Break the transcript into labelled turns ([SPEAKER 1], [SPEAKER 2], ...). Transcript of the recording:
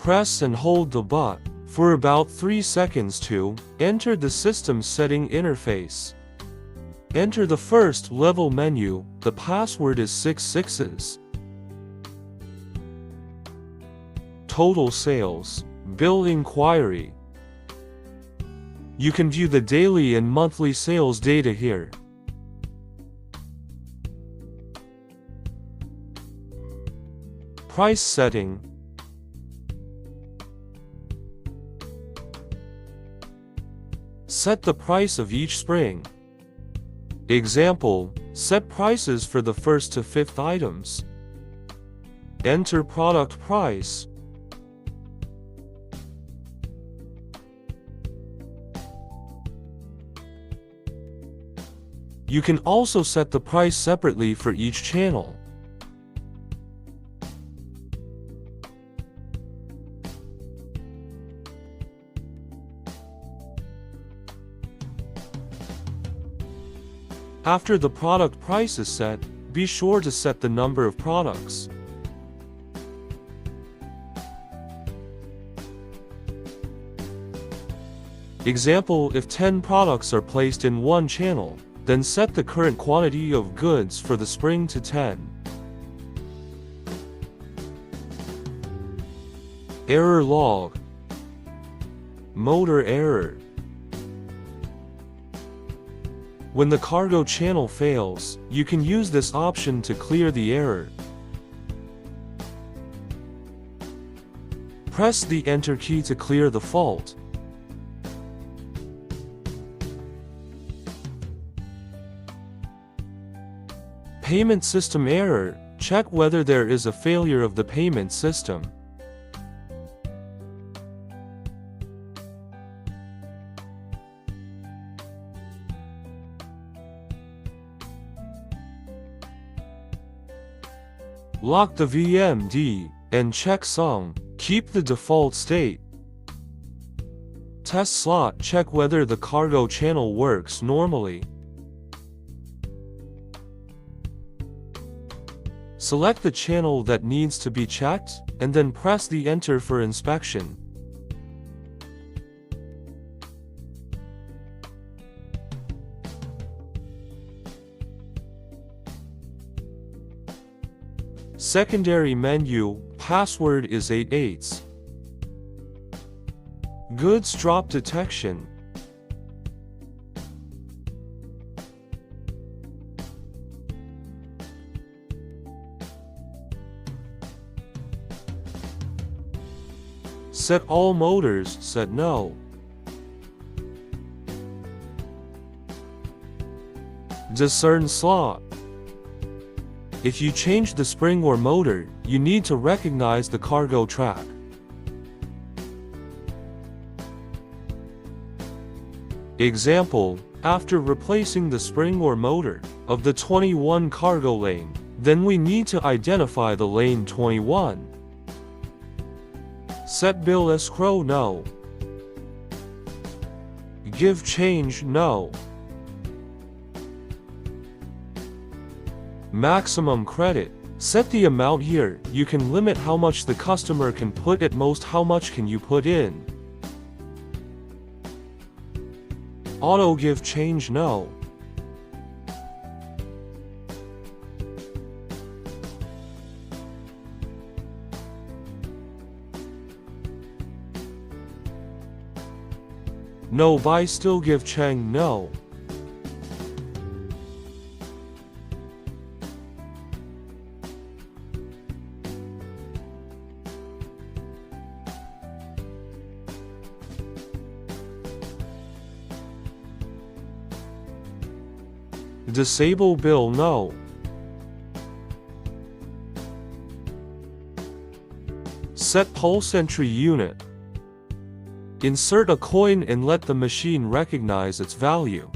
[SPEAKER 1] Press and hold the button for about 3 seconds to enter the system setting interface. Enter the first level menu. The password is 6 sixes. Total sales. Bill inquiry. You can view the daily and monthly sales data here. Price setting. Set the price of each spring. Example, set prices for the 1st to 5th items. Enter product price. You can also set the price separately for each channel. After the product price is set, be sure to set the number of products. Example, if 10 products are placed in one channel, then set the current quantity of goods for the spring to 10. Error log. Motor error. When the cargo channel fails, you can use this option to clear the error. Press the Enter key to clear the fault. Payment system error. Check whether there is a failure of the payment system. Lock the VMD and check song. Keep the default state. Test slot. Check whether the cargo channel works normally. Select the channel that needs to be checked, and then press the Enter for inspection. Secondary menu. Password is 8/8. Goods drop detection. Set all motors. Set no. Discern slot. If you change the spring or motor, you need to recognize the cargo track. Example, after replacing the spring or motor of the 21 cargo lane, then we need to identify the lane 21. Set bill escrow no. Give change no. Maximum credit. Set the amount here. You can limit how much the customer can put. At most, how much can you put in? Auto give change no. No buy still give chang no. Disable bill no. Set pulse entry unit. Insert a coin and let the machine recognize its value.